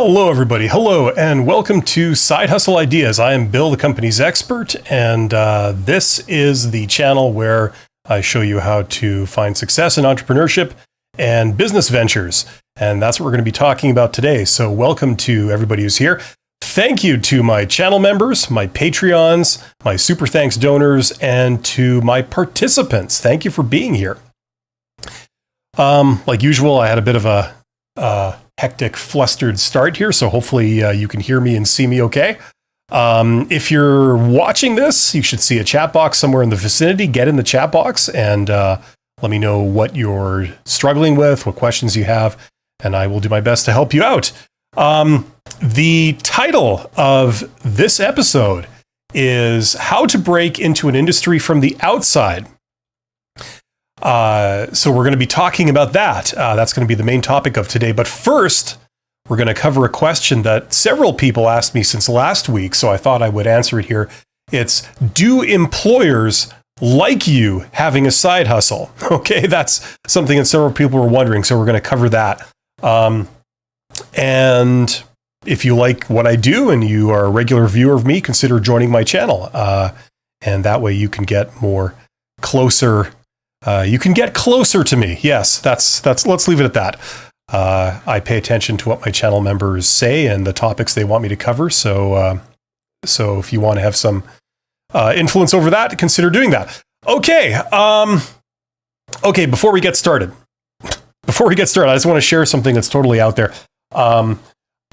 Hello, everybody. Hello, and welcome to Side Hustle Ideas. I am Bill, the company's expert, and this is the channel where I show you how to find success in entrepreneurship and business ventures. And that's what we're going to be talking about today. So welcome to everybody who's here. Thank you to my channel members, my Patreons, my super thanks donors, and to my participants. Thank you for being here. Like usual, I had a bit of a hectic, flustered start here, so hopefully you can hear me and see me okay. If you're watching this, you should see a chat box somewhere in the vicinity. Get in the chat box and let me know what you're struggling with, what questions you have, and I will do my best to help you out. The title of this episode is How to Break into an Industry from the Outside. So we're going to be talking about that. That's going to be the main topic of today. But first, we're going to cover a question that several people asked me since last week, so I thought I would answer it here. It's, do employers like you having a side hustle? Okay, that's something that several people were wondering, so we're going to cover that. And if you like what I do and you are a regular viewer of me, consider joining my channel. And that way you can get closer to me. Yes, let's leave it at that. I pay attention to what my channel members say and the topics they want me to cover. So if you want to have some influence over that, consider doing that. Okay. Before we get started, I just want to share something that's totally out there.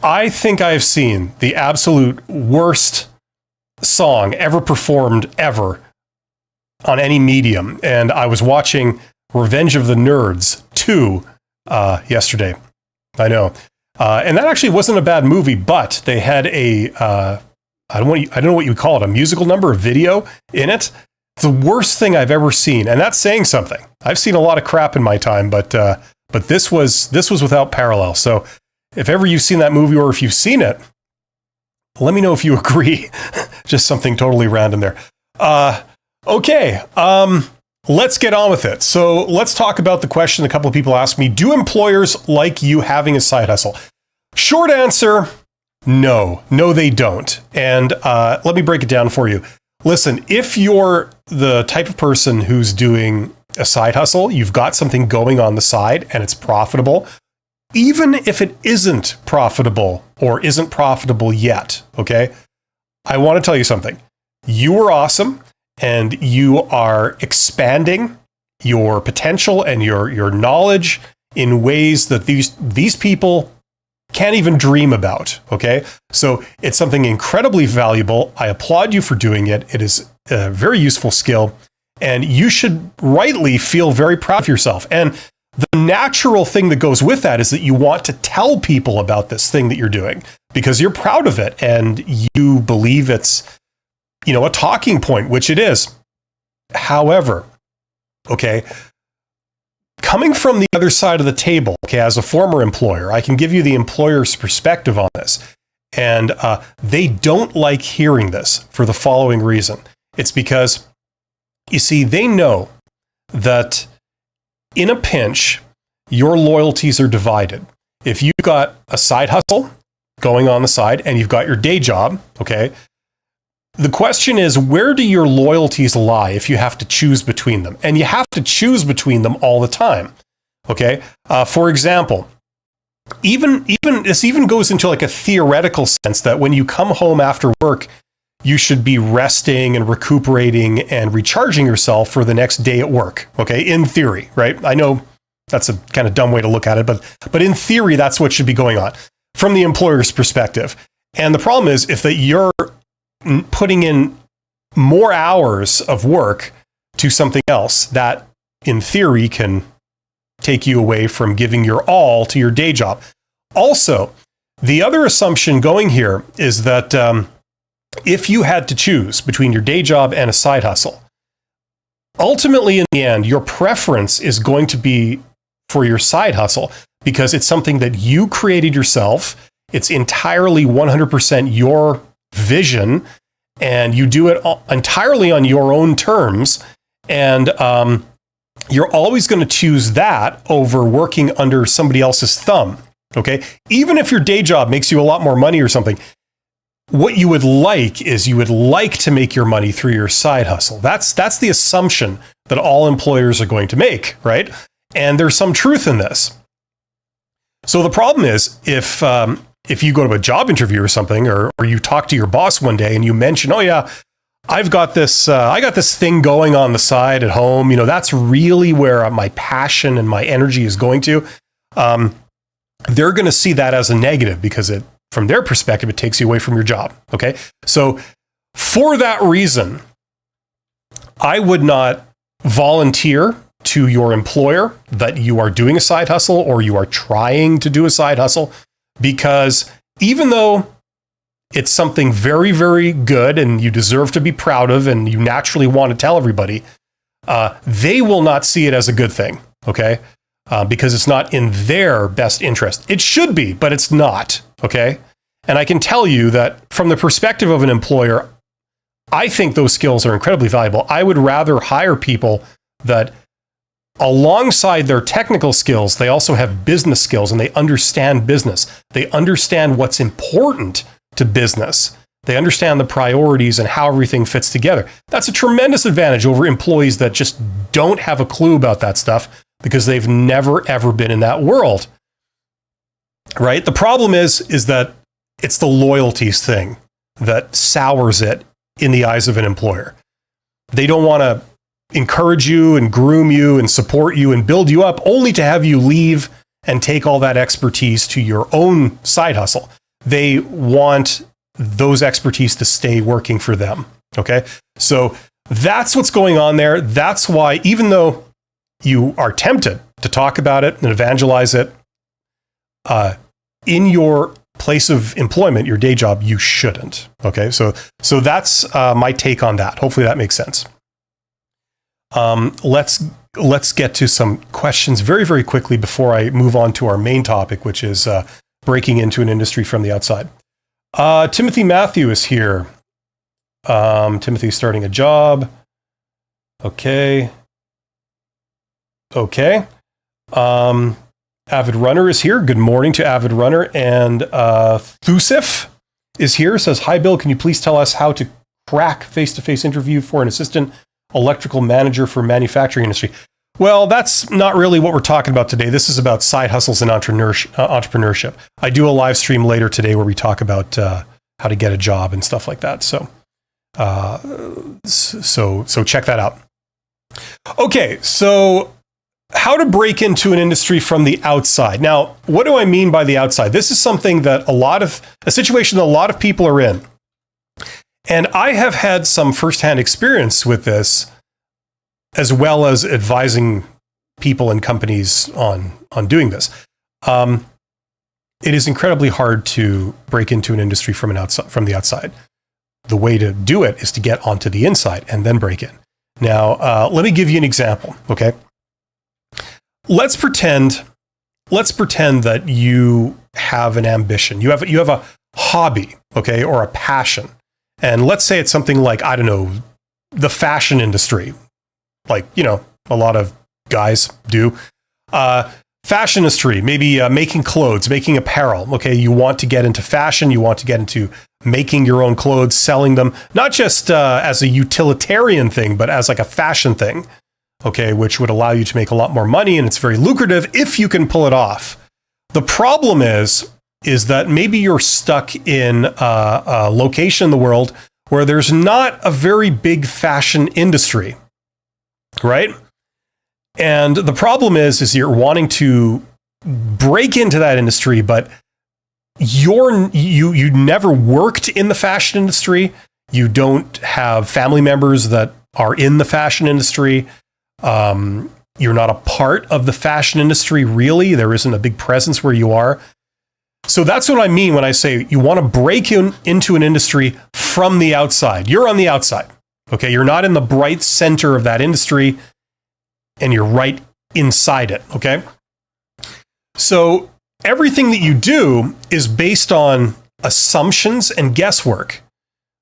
I think I've seen the absolute worst song ever performed ever on any medium. And I was watching Revenge of the Nerds 2 yesterday. I know. And that actually wasn't a bad movie, but they had I don't know what you would call it, a musical number, a video in it. It's the worst thing I've ever seen. And that's saying something. I've seen a lot of crap in my time, but this was without parallel. So if ever you've seen that movie or if you've seen it, let me know if you agree. Just something totally random there. Okay, let's get on with it. So let's talk about the question a couple of people asked me. Do employers like you having a side hustle? Short answer, no. No, they don't. And let me break it down for you. Listen, if you're the type of person who's doing a side hustle, you've got something going on the side and it's profitable, even if it isn't profitable or isn't profitable yet, okay? I want to tell you something. You are awesome. And you are expanding your potential and your knowledge in ways that these people can't even dream about, okay? So it's something incredibly valuable. I applaud you for doing it. It is a very useful skill, and you should rightly feel very proud of yourself. And the natural thing that goes with that is that you want to tell people about this thing that you're doing because you're proud of it and you believe it's a talking point, which it is. However, okay, coming from the other side of the table, okay, as a former employer, I can give you the employer's perspective on this. And they don't like hearing this for the following reason. It's because, you see, they know that in a pinch, your loyalties are divided. If you've got a side hustle going on the side and you've got your day job, okay, the question is, where do your loyalties lie if you have to choose between them? And you have to choose between them all the time. Okay. For example, this even goes into like a theoretical sense that when you come home after work, you should be resting and recuperating and recharging yourself for the next day at work. Okay. In theory, right? I know that's a kind of dumb way to look at it, but in theory, that's what should be going on from the employer's perspective. And the problem is if you're putting in more hours of work to something else that in theory can take you away from giving your all to your day job. Also, the other assumption going here is that if you had to choose between your day job and a side hustle, ultimately in the end, your preference is going to be for your side hustle because it's something that you created yourself. It's entirely 100% your vision, and you do it entirely on your own terms. And you're always going to choose that over working under somebody else's thumb. Okay. Even if your day job makes you a lot more money or something, what you would like is you would like to make your money through your side hustle. That's the assumption that all employers are going to make, right? And there's some truth in this. So the problem is if you go to a job interview or something, or you talk to your boss one day and you mention, oh yeah, I got this thing going on the side at home. That's really where my passion and my energy is going to. They're going to see that as a negative because from their perspective, it takes you away from your job. Okay. So for that reason, I would not volunteer to your employer that you are doing a side hustle or you are trying to do a side hustle, because even though it's something very, very good and you deserve to be proud of and you naturally want to tell everybody, they will not see it as a good thing. Okay. Because it's not in their best interest. It should be, but it's not, okay? And I can tell you that from the perspective of an employer, I think those skills are incredibly valuable. I would rather hire people that alongside their technical skills, they also have business skills and they understand business. They understand what's important to business. They understand the priorities and how everything fits together. That's a tremendous advantage over employees that just don't have a clue about that stuff, because they've never, ever been in that world, right? The problem is that it's the loyalties thing that sours it in the eyes of an employer. They don't want to encourage you and groom you and support you and build you up only to have you leave and take all that expertise to your own side hustle. They want those expertise to stay working for them, okay? So that's what's going on there. That's why, even though you are tempted to talk about it and evangelize it, in your place of employment, your day job, you shouldn't. Okay, so that's my take on that. Hopefully that makes sense. Let's get to some questions very, very quickly before I move on to our main topic, which is breaking into an industry from the outside. Timothy Matthew is here. Timothy starting a job. Okay. Avid Runner is here. Good morning to Avid Runner. And Thusif is here. Says, hi, Bill. Can you please tell us how to crack face-to-face interview for an assistant electrical manager for manufacturing industry? Well, that's not really what we're talking about today. This is about side hustles and entrepreneurship. I do a live stream later today where we talk about how to get a job and stuff like that. So check that out. Okay, so how to break into an industry from the outside. Now, what do I mean by the outside? This is something that a situation that a lot of people are in. And I have had some firsthand experience with this, as well as advising people and companies on doing this. It is incredibly hard to break into an industry from the outside. The way to do it is to get onto the inside and then break in. Now, let me give you an example, okay? Let's pretend that you have an ambition. You have a hobby, okay, or a passion. And let's say it's something like, I don't know, the fashion industry. Like, a lot of guys do. Fashion industry, maybe making clothes, making apparel. Okay, you want to get into fashion. You want to get into making your own clothes, selling them, not just as a utilitarian thing, but as like a fashion thing. Okay, which would allow you to make a lot more money, and it's very lucrative if you can pull it off. The problem is that maybe you're stuck in a location in the world where there's not a very big fashion industry, right? And the problem is you're wanting to break into that industry, but you never worked in the fashion industry. You don't have family members that are in the fashion industry. You're not a part of the fashion industry, really. There isn't a big presence where you are. So that's what I mean when I say you want to break into an industry from the outside. You're on the outside. Okay, you're not in the bright center of that industry, and you're right inside it. Okay, so everything that you do is based on assumptions and guesswork.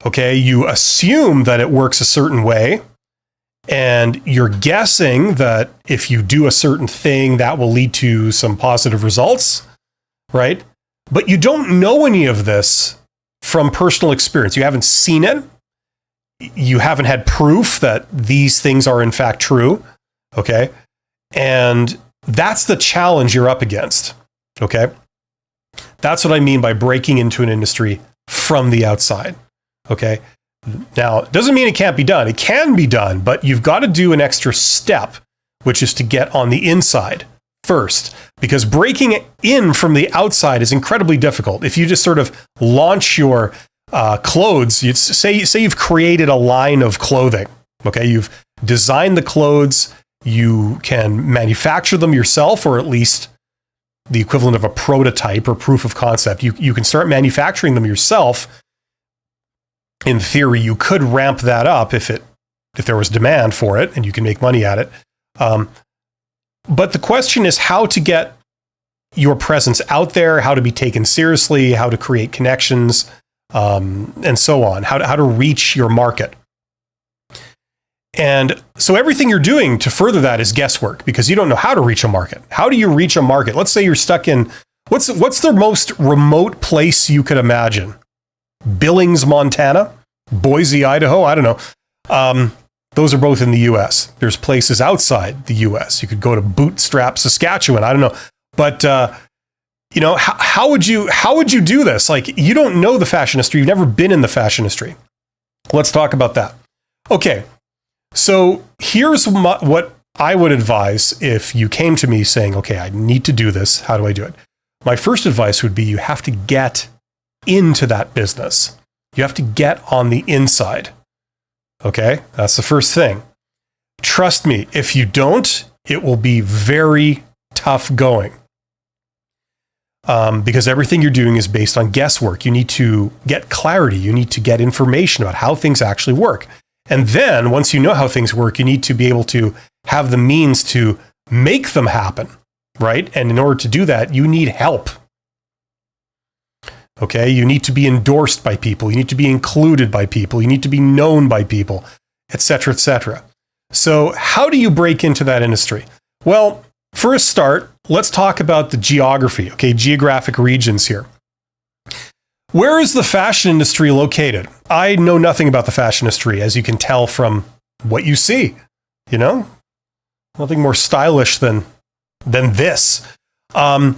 Okay, you assume that it works a certain way, and you're guessing that if you do a certain thing, that will lead to some positive results. right? But you don't know any of this from personal experience. You haven't seen it. You haven't had proof that these things are in fact true. Okay. And that's the challenge you're up against. Okay. That's what I mean by breaking into an industry from the outside. Okay. Now, it doesn't mean it can't be done. It can be done, but you've got to do an extra step, which is to get on the inside first, because breaking in from the outside is incredibly difficult. If you just sort of launch your clothes, you say you've created a line of clothing. Okay. You've designed the clothes. You can manufacture them yourself, or at least the equivalent of a prototype or proof of concept. You can start manufacturing them yourself. In theory, you could ramp that up if there was demand for it and you can make money at it. But the question is how to get your presence out there, how to be taken seriously, how to create connections, and so on, how to reach your market. And so everything you're doing to further that is guesswork, because you don't know how to reach a market. How do you reach a market? Let's say you're stuck in, what's the most remote place you could imagine? Billings, Montana? Boise, Idaho? I don't know. Those are both in the US. There's places outside the US. You could go to Bootstrap, Saskatchewan. I don't know. But, how would you do this? Like, you don't know the fashion industry. You've never been in the fashion industry. Let's talk about that. Okay. So here's what I would advise if you came to me saying, okay, I need to do this. How do I do it? My first advice would be you have to get into that business. You have to get on the inside. Okay, that's the first thing. Trust me, if you don't, it will be very tough going. Because everything you're doing is based on guesswork. You need to get clarity. You need to get information about how things actually work. And then once you know how things work, you need to be able to have the means to make them happen, right? And in order to do that, you need help. Okay, you need to be endorsed by people. You need to be included by people. You need to be known by people, et cetera, et cetera. So how do you break into that industry? Well, for a start, let's talk about the geography, okay, geographic regions here. Where is the fashion industry located? I know nothing about the fashion industry, as you can tell from what you see. You know, nothing more stylish than this. Where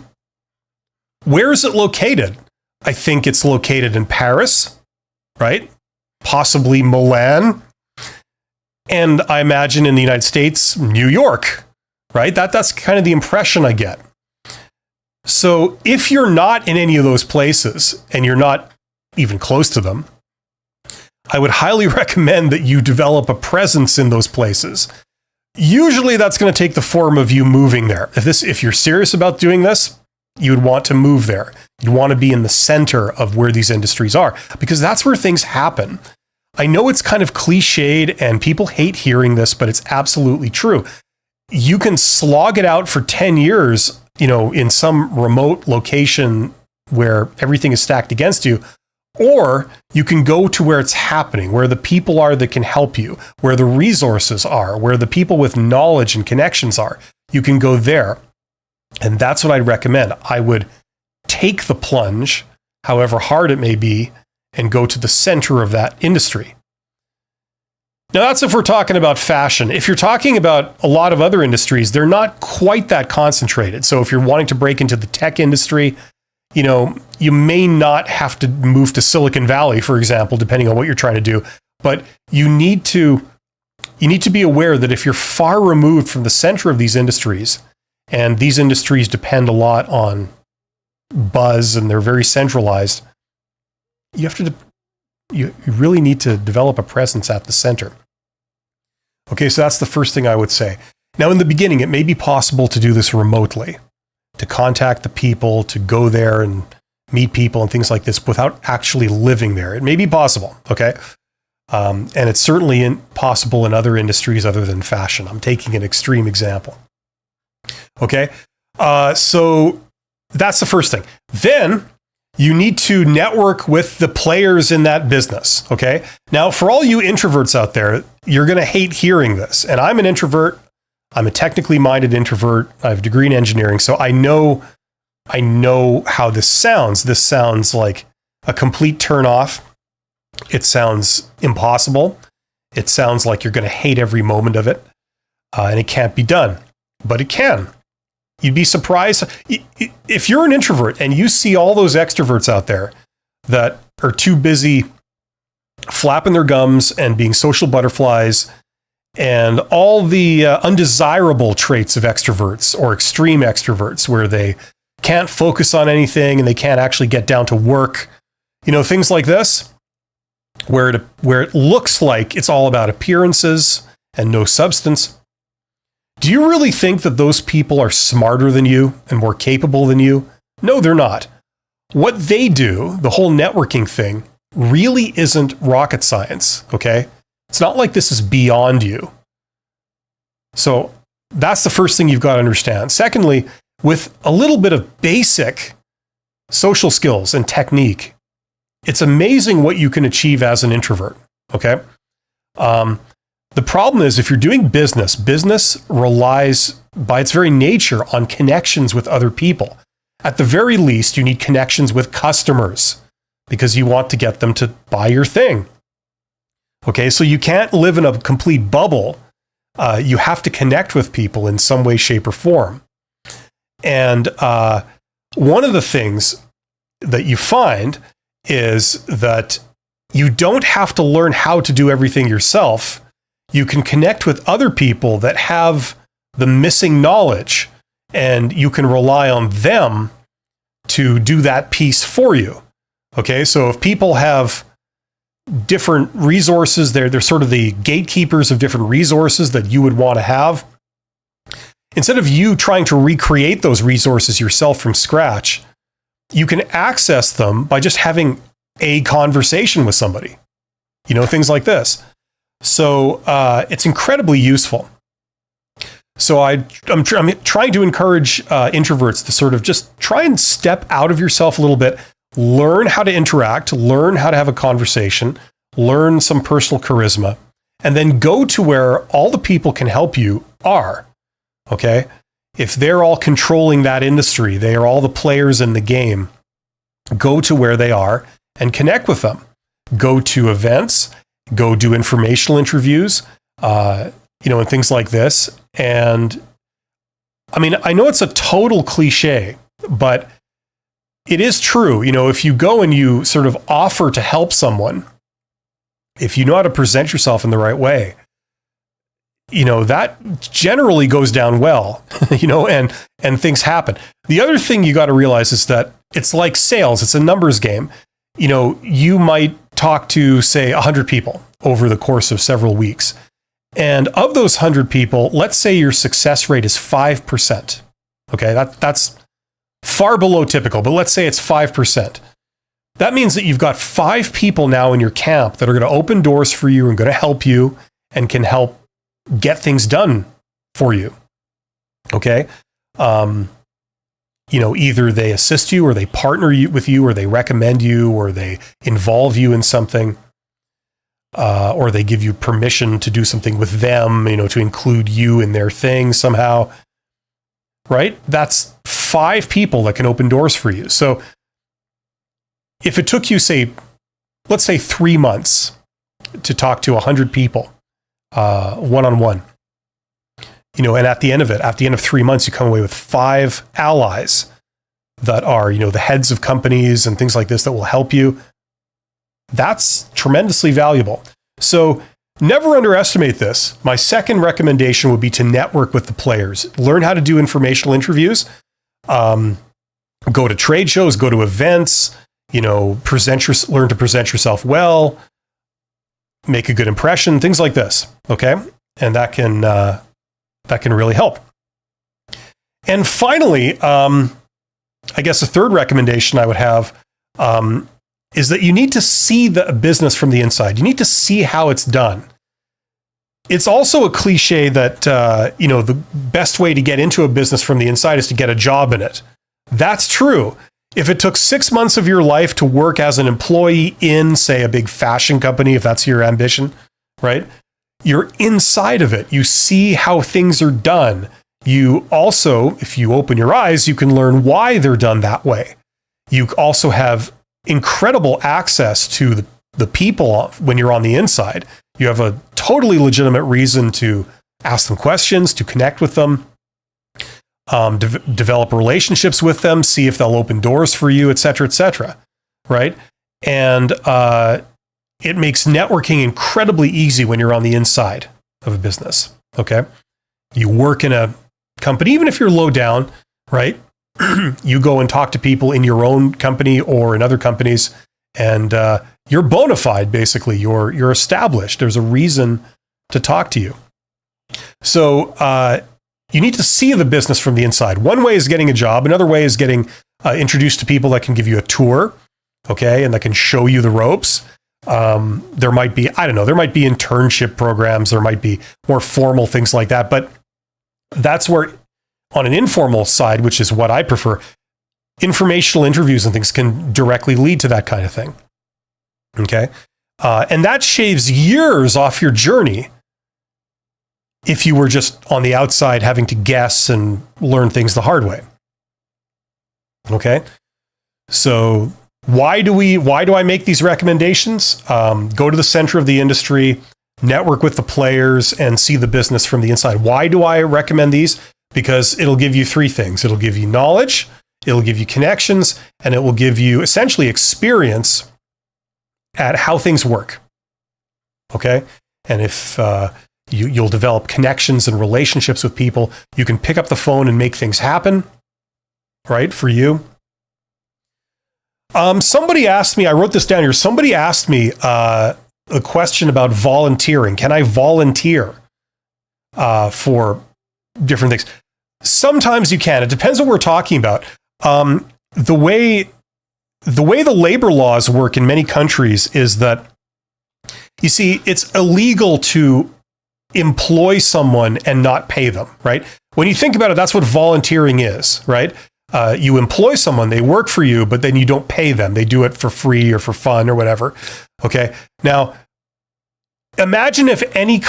is it located? I think it's located in Paris, right? Possibly Milan. And I imagine in the United States, New York, right? That's kind of the impression I get. So if you're not in any of those places and you're not even close to them, I would highly recommend that you develop a presence in those places. Usually that's going to take the form of you moving there. If you're serious about doing this, you would want to move there. You'd want to be in the center of where these industries are, because that's where things happen. I know it's kind of cliched and people hate hearing this, but it's absolutely true. You can slog it out for 10 years, in some remote location where everything is stacked against you, or you can go to where it's happening, where the people are that can help you, where the resources are, where the people with knowledge and connections are. You can go there. And that's what I'd recommend. I would take the plunge, however hard it may be, and go to the center of that industry. Now, that's if we're talking about fashion. If you're talking about a lot of other industries, they're not quite that concentrated. So if you're wanting to break into the tech industry, you may not have to move to Silicon Valley, for example, depending on what you're trying to do. But you need to be aware that if you're far removed from the center of these industries, and these industries depend a lot on buzz and they're very centralized, you really need to develop a presence at the center. Okay, so that's the first thing I would say. Now, in the beginning, it may be possible to do this remotely, to contact the people, to go there and meet people and things like this without actually living there. It may be possible, okay? And it's certainly possible in other industries other than fashion. I'm taking an extreme example. Okay, so that's the first thing. Then you need to network with the players in that business. Okay, now for all you introverts out there, you're going to hate hearing this. And I'm an introvert. I'm a technically minded introvert. I have a degree in engineering, so I know I know how this sounds. This sounds like a complete turnoff. It sounds impossible. It sounds like you're going to hate every moment of it. And it can't be done, but it can. You'd be surprised if you're an introvert and you see all those extroverts out there that are too busy flapping their gums and being social butterflies and all the undesirable traits of extroverts or extreme extroverts where they can't focus on anything and they can't actually get down to work. Things like this, where it looks like it's all about appearances and no substance. Do you really think that those people are smarter than you and more capable than you? No, they're not. What they do, the whole networking thing, really isn't rocket science, okay? It's not like this is beyond you. So that's the first thing you've got to understand. Secondly, with a little bit of basic social skills and technique, it's amazing what you can achieve as an introvert, okay? The problem is if you're doing business relies by its very nature on connections with other people. At the very least, you need connections with customers because you want to get them to buy your thing. Okay, so you can't live in a complete bubble. You have to connect with people in some way, shape, or form. And one of the things that you find is that you don't have to learn how to do everything yourself. You can connect with other people that have the missing knowledge, and you can rely on them to do that piece for you. Okay, so if people have different resources, they're sort of the gatekeepers of different resources that you would want to have. Instead of you trying to recreate those resources yourself from scratch, you can access them by just having a conversation with somebody. Things like this. So it's incredibly useful. So I'm trying to encourage introverts to sort of just try and step out of yourself a little bit, learn how to interact, learn how to have a conversation, learn some personal charisma, and then go to where all the people can help you are. Okay? If they're all controlling that industry, they are all the players in the game, go to where they are and connect with them. Go to events, go do informational interviews, and things like this. And I mean, I know it's a total cliche, but it is true. If you go and you sort of offer to help someone, if you know how to present yourself in the right way, that generally goes down well, and things happen. The other thing you got to realize is that it's like sales. It's a numbers game. You might talk to, say, 100 people over the course of several weeks. And of those 100 people, let's say your success rate is 5%. Okay, that's far below typical, but let's say it's 5%. That means that you've got 5 people now in your camp that are going to open doors for you and going to help you and can help get things done for you. Okay? Either they assist you or they partner with you or they recommend you or they involve you in something. Or they give you permission to do something with them, to include you in their thing somehow, right? That's 5 people that can open doors for you. So if it took you, let's say 3 months to talk to 100 people, one-on-one, and at the end of 3 months, you come away with 5 allies that are, the heads of companies and things like this that will help you. That's tremendously valuable. So never underestimate this. My second recommendation would be to network with the players. Learn how to do informational interviews. Go to trade shows, go to events, learn to present yourself well, make a good impression, things like this. Okay. And that can really help. And finally, I guess a third recommendation I would have, is that you need to see the business from the inside. You need to see how it's done. It's also a cliche that, the best way to get into a business from the inside is to get a job in it. That's true. If it took 6 months of your life to work as an employee in, say, a big fashion company, if that's your ambition, right? You're inside of it. You see how things are done. You also, if you open your eyes, you can learn why they're done that way. You also have incredible access to the people when you're on the inside. You have a totally legitimate reason to ask them questions, to connect with them, develop relationships with them, see if they'll open doors for you, et cetera, right? And it makes networking incredibly easy when you're on the inside of a business, okay? You work in a company, even if you're low down, right? You go and talk to people in your own company or in other companies, and you're bona fide, basically. You're established. There's a reason to talk to you. So you need to see the business from the inside. One way is getting a job. Another way is getting introduced to people that can give you a tour, okay, and that can show you the ropes. There might be, there might be internship programs. There might be more formal things like that. But that's where, on an informal side, which is what I prefer, informational interviews and things can directly lead to that kind of thing. Okay. And that shaves years off your journey if you were just on the outside having to guess and learn things the hard way. Okay. So why do I make these recommendations? Go to the center of the industry, network with the players, and see the business from the inside. Why do I recommend these? Because it'll give you three things. It'll give you knowledge, it'll give you connections, and it will give you essentially experience at how things work. Okay? And if you'll develop connections and relationships with people, you can pick up the phone and make things happen, right, for you. Somebody asked me, I wrote this down here, somebody asked me a question about volunteering. Can I volunteer for different things? Sometimes you can. It depends what we're talking about. The way the labor laws work in many countries is that, you see, it's illegal to employ someone and not pay them, right? When you think about it, that's what volunteering is, right? You employ someone, they work for you, but then you don't pay them. They do it for free or for fun or whatever. Okay. Now, imagine if every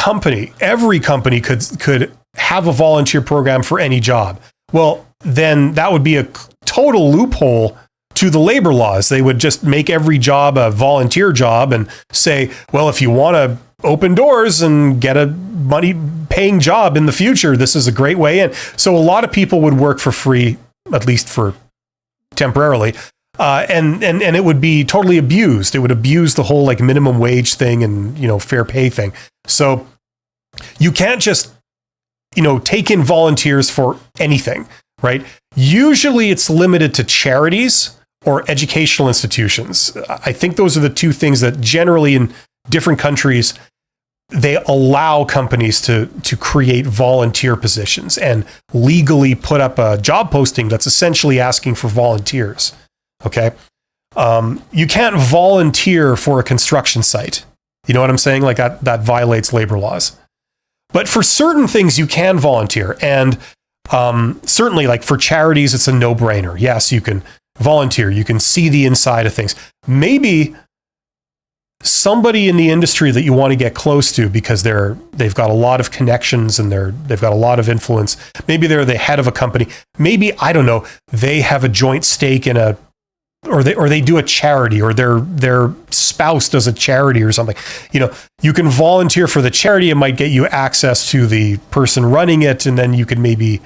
company could have a volunteer program for any job. Well, then that would be a total loophole to the labor laws. They would just make every job a volunteer job and say, well, if you want to open doors and get a money paying job in the future, this is a great way in. So a lot of people would work for free, at least for temporarily. And it would be totally abused. It would abuse the whole like minimum wage thing and, fair pay thing. So you can't just, take in volunteers for anything, right? Usually it's limited to charities or educational institutions. I think those are the two things that generally in different countries, they allow companies to create volunteer positions and legally put up a job posting that's essentially asking for volunteers. Okay. You can't volunteer for a construction site. You know what I'm saying? Like that violates labor laws. But for certain things, you can volunteer. And certainly, like for charities, it's a no-brainer. Yes, you can volunteer. You can see the inside of things. Maybe somebody in the industry that you want to get close to because they've got a lot of connections and they've got a lot of influence. Maybe they're the head of a company. Maybe, I don't know, they have a joint stake in or they do a charity, or their spouse does a charity or something. You can volunteer for the charity. It might get you access to the person running it, and then you can maybe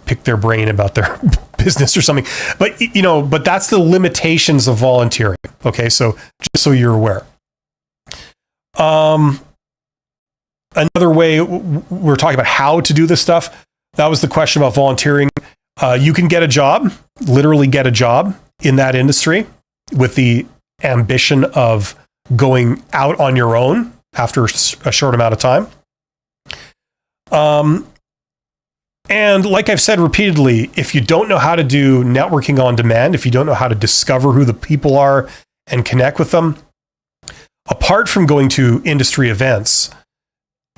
pick their brain about their business or something. But that's the limitations of volunteering. Okay, so just so you're aware. Another way we're talking about how to do this stuff. That was the question about volunteering. You can get a job, literally get a job in that industry with the ambition of going out on your own after a short amount of time. And like I've said repeatedly, if you don't know how to do networking on demand, if you don't know how to discover who the people are and connect with them, apart from going to industry events,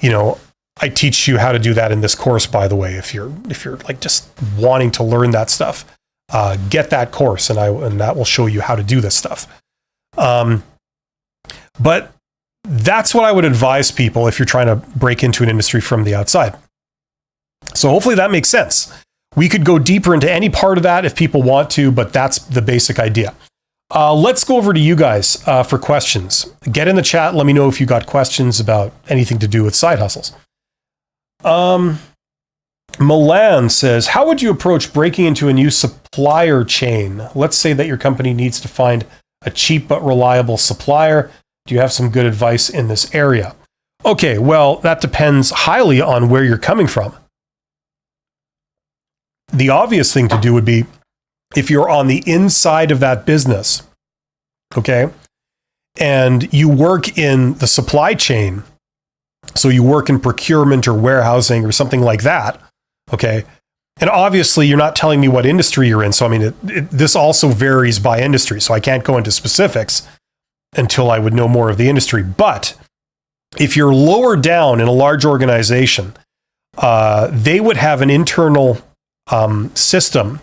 I teach you how to do that in this course, by the way. If you're like just wanting to learn that stuff, get that course, and that will show you how to do this stuff. But that's what I would advise people if you're trying to break into an industry from the outside. So hopefully that makes sense. We could go deeper into any part of that if people want to, but that's the basic idea. Let's go over to you guys for questions. Get in the chat. Let me know if you got questions about anything to do with side hustles. Milan says, how would you approach breaking into a new supplier chain? Let's say that your company needs to find a cheap but reliable supplier. Do you have some good advice in this area? Okay, well, that depends highly on where you're coming from. The obvious thing to do would be if you're on the inside of that business, okay, and you work in the supply chain, so you work in procurement or warehousing or something like that, okay, and obviously you're not telling me what industry you're in, so I mean, this also varies by industry, so I can't go into specifics until I would know more of the industry. But if you're lower down in a large organization, they would have an internal system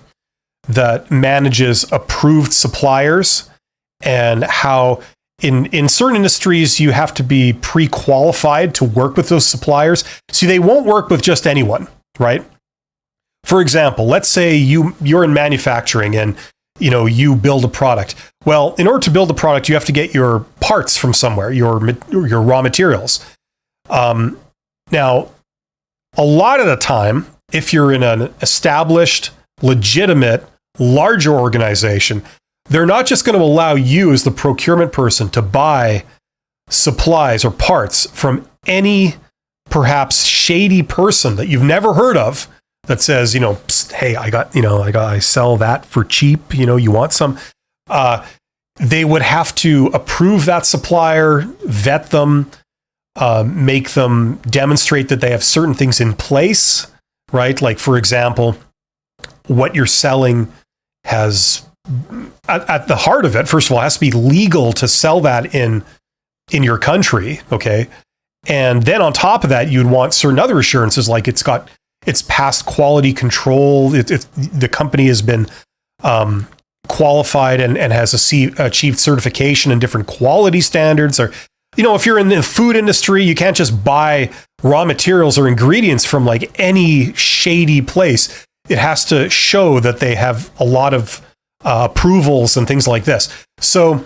that manages approved suppliers, and how in certain industries you have to be pre-qualified to work with those suppliers. See, they won't work with just anyone, right? For example, let's say you're in manufacturing and you build a product. Well, in order to build a product, you have to get your parts from somewhere, your raw materials. Now, a lot of the time, if you're in an established, legitimate, larger organization, they're not just going to allow you as the procurement person to buy supplies or parts from any perhaps shady person that you've never heard of that says, hey, I sell that for cheap, you want some. They would have to approve that supplier, vet them, make them demonstrate that they have certain things in place, right? Like, for example, what you're selling has, at the heart of it, first of all, it has to be legal to sell that in your country, okay? And then on top of that, you'd want certain other assurances, like it's passed quality control, the company has been qualified and has achieved certification in different quality standards. Or, if you're in the food industry, you can't just buy raw materials or ingredients from like any shady place. It has to show that they have a lot of approvals and things like this. So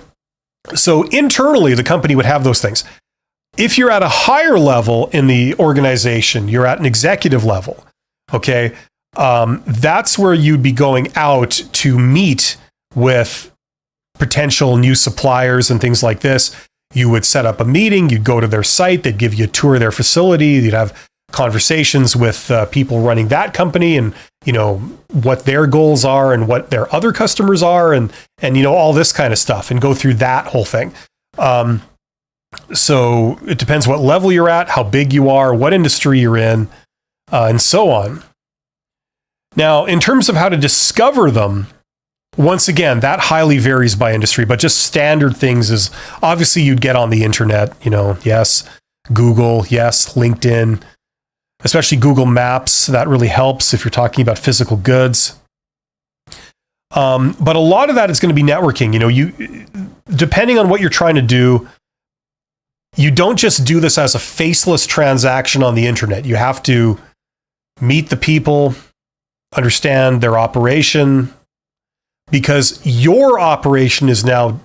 internally, the company would have those things. If you're at a higher level in the organization, you're at an executive level, okay, that's where you'd be going out to meet with potential new suppliers and things like this. You would set up a meeting, you'd go to their site, they'd give you a tour of their facility, you'd have conversations with people running that company and, what their goals are and what their other customers are and all this kind of stuff, and go through that whole thing. So it depends what level you're at, how big you are, what industry you're in, and so on. Now, in terms of how to discover them, once again, that highly varies by industry, but just standard things is obviously you'd get on the internet, yes, Google, yes, LinkedIn, especially Google Maps. That really helps if you're talking about physical goods. But a lot of that is going to be networking. You depending on what you're trying to do, you don't just do this as a faceless transaction on the internet. You have to meet the people, understand their operation, because your operation is now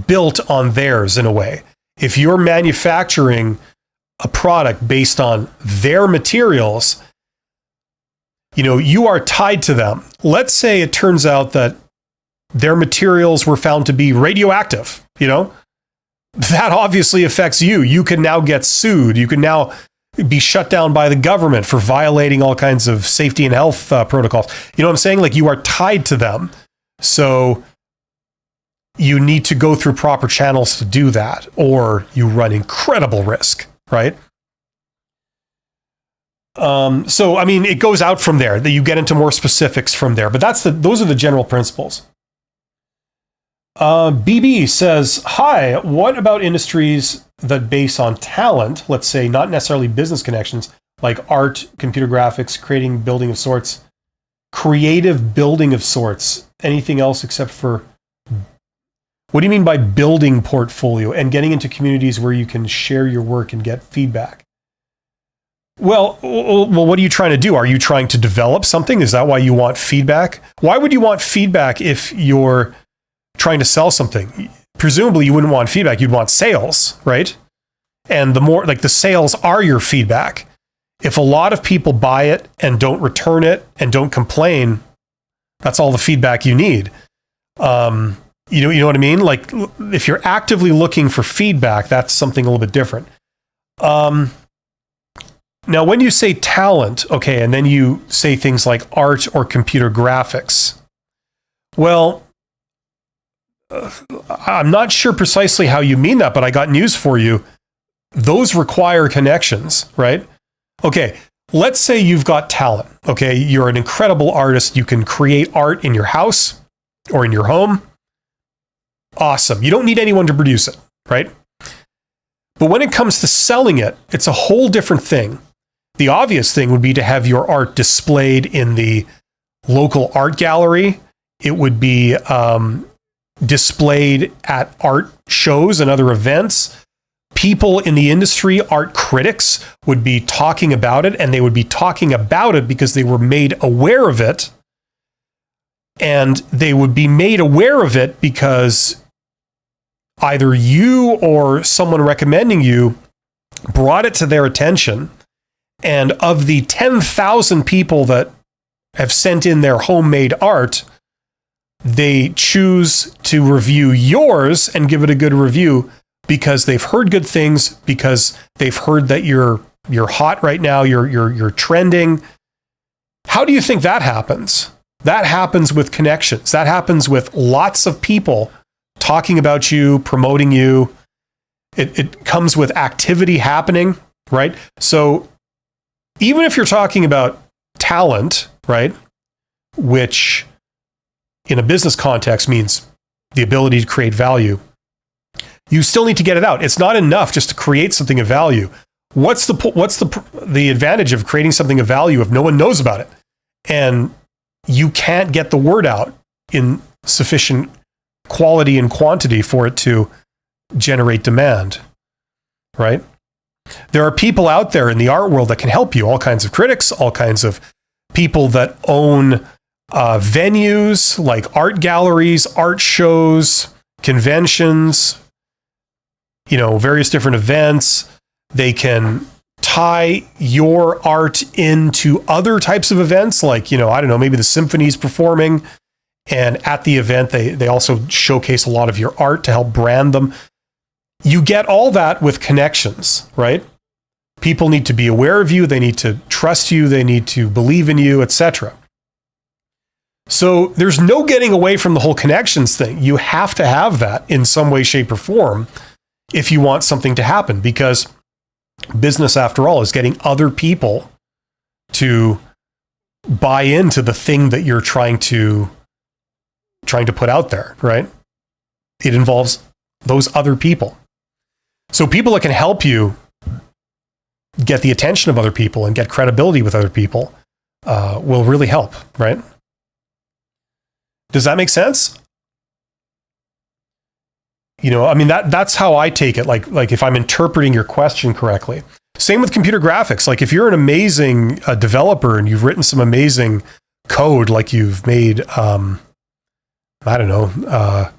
built on theirs in a way. If you're manufacturing a product based on their materials, you are tied to them. Let's say it turns out that their materials were found to be radioactive, that obviously affects you. You can now get sued. You can now be shut down by the government for violating all kinds of safety and health protocols. You know what I'm saying? Like, you are tied to them. So you need to go through proper channels to do that, or you run incredible risk, right? So, I mean, it goes out from there, that you get into more specifics from there, but those are the general principles. BB says, hi, what about industries that base on talent? Let's say not necessarily business connections, like art, computer graphics, creative building of sorts. Anything else except for, what do you mean by building portfolio and getting into communities where you can share your work and get feedback? Well, what are you trying to do? Are you trying to develop something? Is that why you want feedback? Why would you want feedback if you're trying to sell something? Presumably you wouldn't want feedback. You'd want sales, right? And the more like the sales are your feedback. If a lot of people buy it and don't return it and don't complain, that's all the feedback you need. You know what I mean? Like if you're actively looking for feedback, that's something a little bit different. Now, when you say talent, okay, and then you say things like art or computer graphics, well, I'm not sure precisely how you mean that, but I got news for you. Those require connections, right? Okay, let's say you've got talent, okay? You're an incredible artist. You can create art in your house or in your home. Awesome. You don't need anyone to produce it, right? But when it comes to selling it, it's a whole different thing. The obvious thing would be to have your art displayed in the local art gallery. It would be displayed at art shows and other events. People in the industry, art critics, would be talking about it, and they would be talking about it because they were made aware of it. And they would be made aware of it because either you or someone recommending you brought it to their attention. And of the 10,000 people that have sent in their homemade art, they choose to review yours and give it a good review because they've heard good things, because they've heard that you're hot right now, you're trending. How do you think that happens? That happens with connections. That happens with lots of people talking about you, promoting you. It comes with activity happening, right? So even if you're talking about talent, right, which in a business context means the ability to create value, you still need to get it out. It's not enough just to create something of value. What's the advantage of creating something of value if no one knows about it? And you can't get the word out in sufficient quality and quantity for it to generate demand, right? There are people out there in the art world that can help you, all kinds of critics, all kinds of people that own venues like art galleries, art shows, conventions, various different events. They can tie your art into other types of events, like, I don't know, maybe the symphony's performing, and at the event, they also showcase a lot of your art to help brand them. You get all that with connections, right? People need to be aware of you. They need to trust you. They need to believe in you, etc. So there's no getting away from the whole connections thing. You have to have that in some way, shape, or form if you want something to happen, because business, after all, is getting other people to buy into the thing that you're trying to put out there, right? It involves those other people. So people that can help you get the attention of other people and get credibility with other people will really help, right? Does that make sense? That's how I take it. Like if I'm interpreting your question correctly. Same with computer graphics. Like if you're an amazing developer and you've written some amazing code, like you've made, I don't know,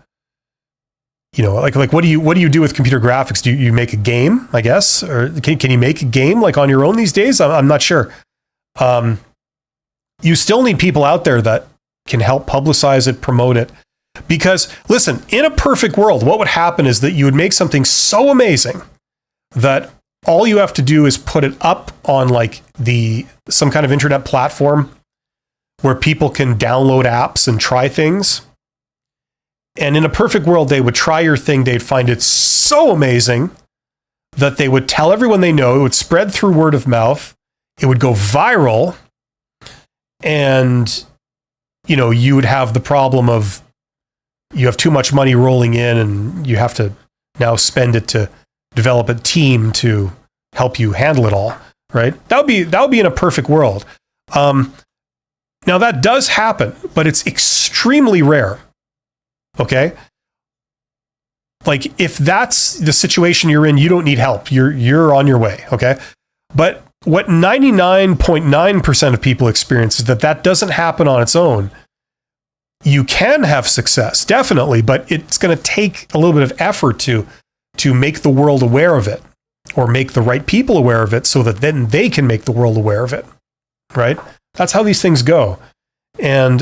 like what do you do with computer graphics? Do you make a game, I guess? Or can you make a game like on your own these days? I'm not sure. You still need people out there that can help publicize it, promote it. Because listen, in a perfect world, what would happen is that you would make something so amazing that all you have to do is put it up on like some kind of internet platform where people can download apps and try things. And in a perfect world, they would try your thing. They'd find it so amazing that they would tell everyone they know. It would spread through word of mouth. It would go viral. And, you would have the problem of you have too much money rolling in and you have to now spend it to develop a team to help you handle it all, right? That would be in a perfect world. Now that does happen, but it's extremely rare. Okay. Like if that's the situation you're in, you don't need help. You're on your way. Okay. But what 99.9% of people experience is that doesn't happen on its own. You can have success, definitely, but it's going to take a little bit of effort to make the world aware of it, or make the right people aware of it, so that then they can make the world aware of it, right? That's how these things go. And,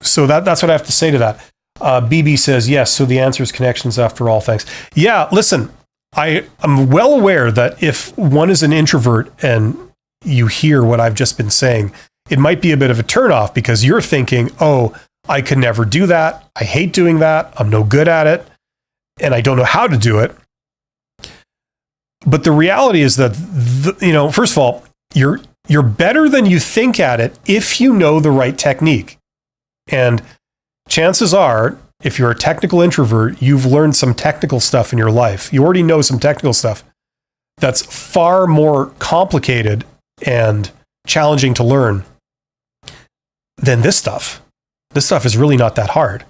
so that's what I have to say to that. BB says, yes, so the answer is connections after all, thanks. Yeah, listen, I'm well aware that if one is an introvert and you hear what I've just been saying, it might be a bit of a turnoff, because you're thinking, oh, I could never do that. I hate doing that. I'm no good at it. And I don't know how to do it. But the reality is that, first of all, you're better than you think at it if you know the right technique. And chances are, if you're a technical introvert, you've learned some technical stuff in your life. You already know some technical stuff that's far more complicated and challenging to learn than this stuff. This stuff is really not that hard.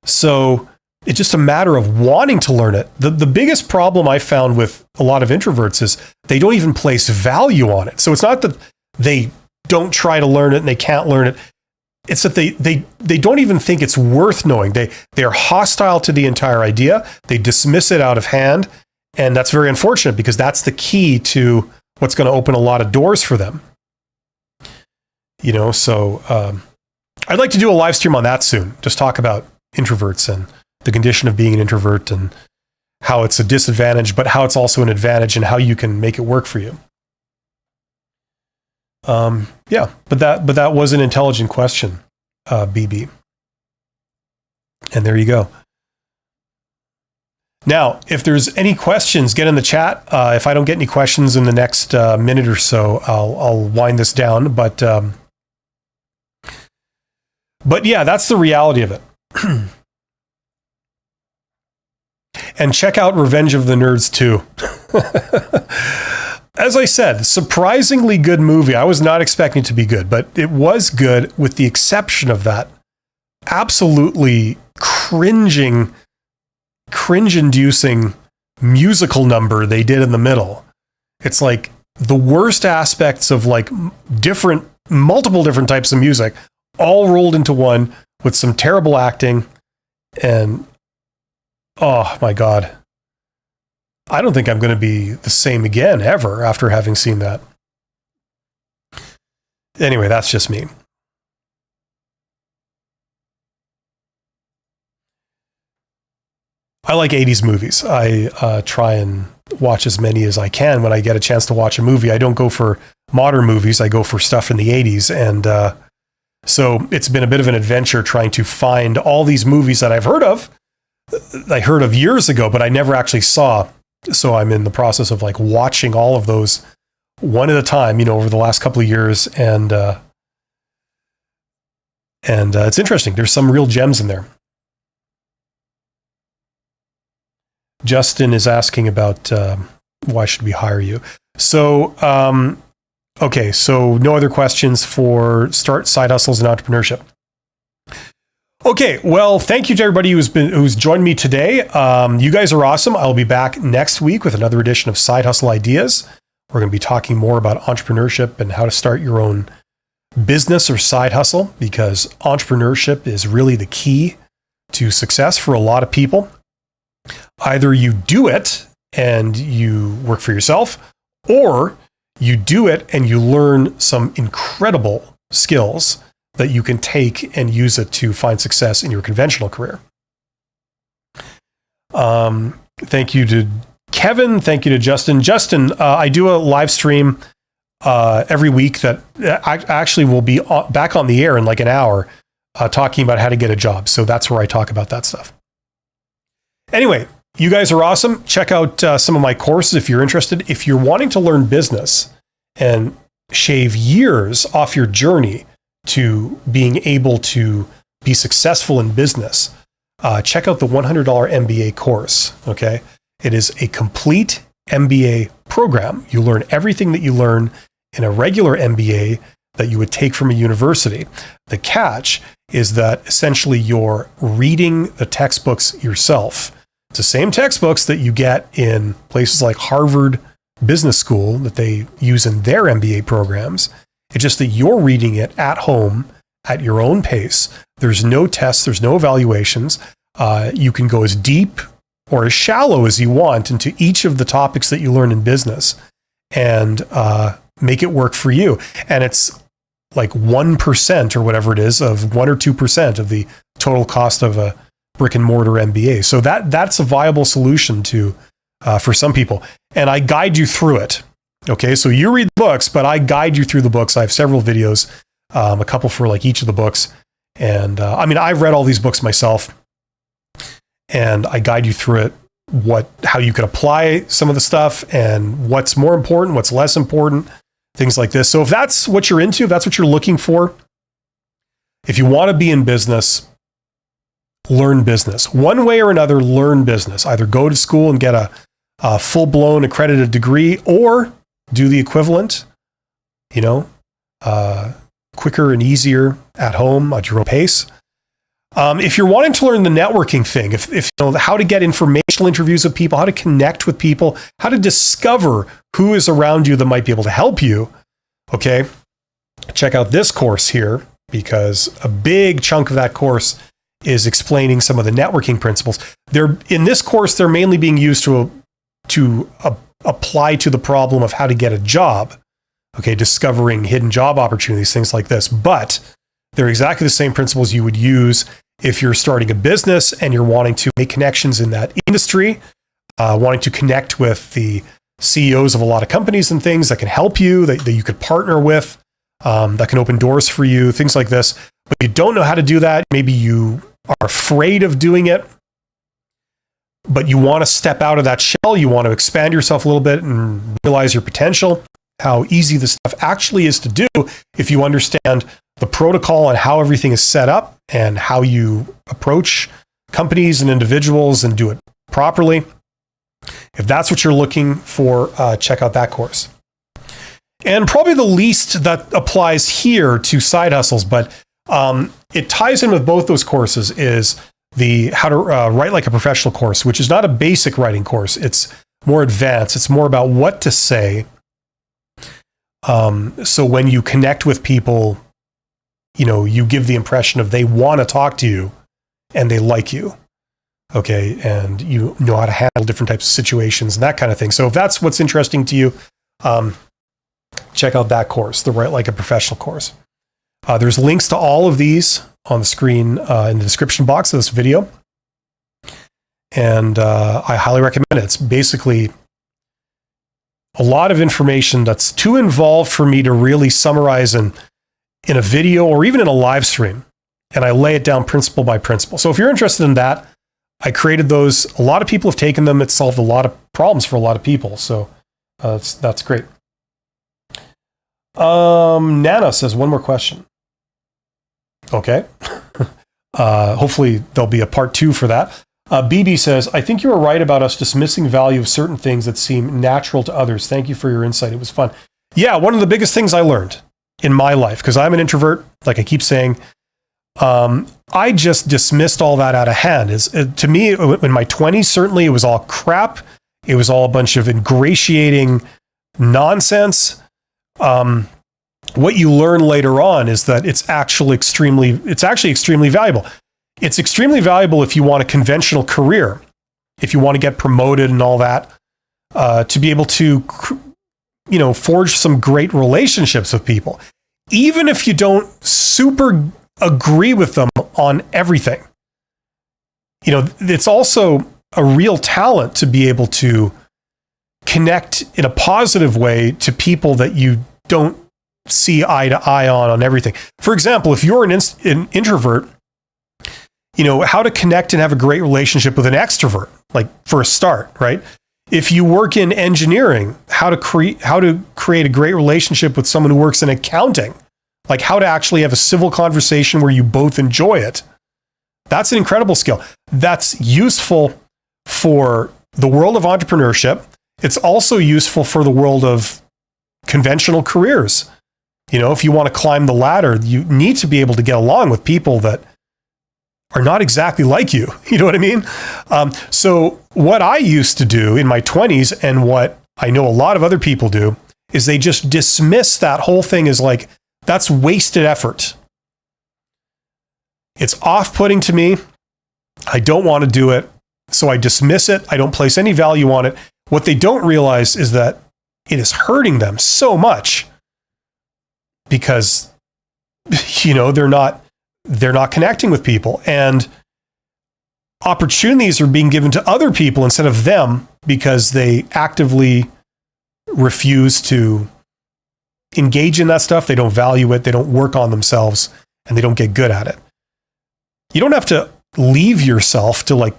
So it's just a matter of wanting to learn it. The biggest problem I found with a lot of introverts is they don't even place value on it. So it's not that they don't try to learn it and they can't learn it. It's that they don't even think it's worth knowing. They are hostile to the entire idea. They dismiss it out of hand. And that's very unfortunate, because that's the key to what's going to open a lot of doors for them. So I'd like to do a live stream on that soon. Just talk about introverts and the condition of being an introvert, and how it's a disadvantage, but how it's also an advantage, and how you can make it work for you. But that was an intelligent question, BB. And there you go. Now, if there's any questions, get in the chat. If I don't get any questions in the next minute or so, I'll wind this down. But yeah, that's the reality of it. And check out Revenge of the Nerds too. As I said, surprisingly good movie. I was not expecting it to be good, but it was good, with the exception of that absolutely cringe-inducing musical number they did in the middle. It's like the worst aspects of like multiple different types of music, all rolled into one, with some terrible acting. And oh my God, I don't think I'm going to be the same again ever after having seen that. Anyway, that's just me. I like 80s movies. I try and watch as many as I can when I get a chance to watch a movie. I don't go for modern movies. I go for stuff in the 80s. And so it's been a bit of an adventure trying to find all these movies that I've heard of. I heard of years ago, but I never actually saw. So I'm in the process of like watching all of those one at a time, over the last couple of years. And it's interesting. There's some real gems in there. Justin is asking about why should we hire you? So, okay, so no other questions for Start Side Hustles and Entrepreneurship. Okay, well, thank you to everybody who's joined me today. You guys are awesome. I'll be back next week with another edition of Side Hustle Ideas. We're going to be talking more about entrepreneurship and how to start your own business or side hustle, because entrepreneurship is really the key to success for a lot of people. Either you do it and you work for yourself, or you do it and you learn some incredible skills that you can take and use it to find success in your conventional career. Thank you to Kevin. Thank you to Justin. Justin, I do a live stream every week that I actually will be back on the air in like an hour talking about how to get a job. So that's where I talk about that stuff. Anyway, you guys are awesome. Check out some of my courses if you're interested. If you're wanting to learn business and shave years off your journey to being able to be successful in business, check out the $100 MBA course. Okay. It is a complete MBA program. You learn everything that you learn in a regular MBA that you would take from a university. The catch is that essentially you're reading the textbooks yourself. It's the same textbooks that you get in places like Harvard Business School that they use in their MBA programs. It's just that you're reading it at home at your own pace. There's no tests, there's no evaluations. You can go as deep or as shallow as you want into each of the topics that you learn in business and make it work for you. And it's like 1% or whatever it is of 1 or 2% of the total cost of a brick and mortar MBA. So that's a viable solution to for some people. And I guide you through it. Okay, so you read the books, but I guide you through the books. I have several videos, a couple for like each of the books. And I mean, I've read all these books myself, and I guide you through it, how you can apply some of the stuff and what's more important, what's less important, things like this. So if that's what you're into, if that's what you're looking for, if you want to be in business, learn business. One way or another, learn business. Either go to school and get a full-blown accredited degree, or do the equivalent, quicker and easier at home at your own pace. If you're wanting to learn the networking thing, if you know how to get informational interviews with people, how to connect with people, how to discover who is around you that might be able to help you, okay, check out this course here, because a big chunk of that course is explaining some of the networking principles. In this course, they're mainly being used to apply to the problem of how to get a job, okay, discovering hidden job opportunities, things like this. But they're exactly the same principles you would use if you're starting a business and you're wanting to make connections in that industry, wanting to connect with the CEOs of a lot of companies and things that can help you, that you could partner with, that can open doors for you, things like this. But you don't know how to do that. Maybe you are afraid of doing it, but you want to step out of that shell. You want to expand yourself a little bit and realize your potential, how easy this stuff actually is to do if you understand the protocol and how everything is set up and how you approach companies and individuals and do it properly. If that's what you're looking for, check out that course. And probably the least that applies here to side hustles, but it ties in with both those courses, is the How to Write Like a Professional course, which is not a basic writing course. It's more advanced. It's more about what to say. So when you connect with people, you give the impression of they want to talk to you and they like you. Okay. And you know how to handle different types of situations and that kind of thing. So if that's what's interesting to you, check out that course, the Write Like a Professional course. There's links to all of these on the screen in the description box of this video. And I highly recommend it. It's basically a lot of information that's too involved for me to really summarize in a video or even in a live stream. And I lay it down principle by principle. So if you're interested in that, I created those. A lot of people have taken them. It solved a lot of problems for a lot of people. So that's great. Nana says one more question. Okay. Hopefully there'll be a part 2 for that. BB says, I think you were right about us dismissing value of certain things that seem natural to others. Thank you for your insight. It was fun. Yeah, one of the biggest things I learned in my life, because I'm an introvert, like I keep saying, I just dismissed all that out of hand. To me, in my 20s, certainly it was all crap. It was all a bunch of ingratiating nonsense. What you learn later on is that it's actually extremely valuable. It's extremely valuable if you want a conventional career, if you want to get promoted and all that, to be able to, forge some great relationships with people, even if you don't super agree with them on everything. It's also a real talent to be able to connect in a positive way to people that you don't see eye to eye on everything. For example, if you're an introvert, how to connect and have a great relationship with an extrovert, like for a start, right? If you work in engineering, how to create a great relationship with someone who works in accounting, like how to actually have a civil conversation where you both enjoy it. That's an incredible skill. That's useful for the world of entrepreneurship. It's also useful for the world of conventional careers. If you want to climb the ladder, you need to be able to get along with people that are not exactly like you. You know what I mean? So what I used to do in my 20s and what I know a lot of other people do is they just dismiss that whole thing as like, that's wasted effort. It's off-putting to me. I don't want to do it. So I dismiss it. I don't place any value on it. What they don't realize is that it is hurting them so much because, they're not connecting with people, and opportunities are being given to other people instead of them because they actively refuse to engage in that stuff. They don't value it. They don't work on themselves, and they don't get good at it. You don't have to leave yourself to like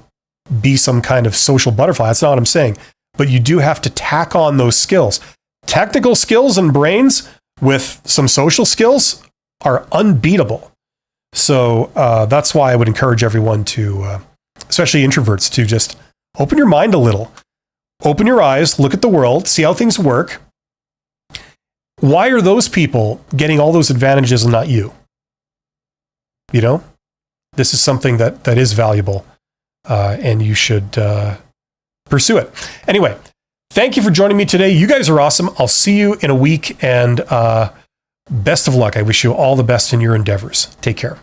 be some kind of social butterfly. That's not what I'm saying. But you do have to tack on those skills. Technical skills and brains with some social skills are unbeatable. So that's why I would encourage everyone to, especially introverts, to just open your mind a little. Open your eyes, look at the world, see how things work. Why are those people getting all those advantages and not you? This is something that is valuable, and you should pursue it. Anyway, thank you for joining me today. You guys are awesome. I'll see you in a week, and best of luck. I wish you all the best in your endeavors. Take care.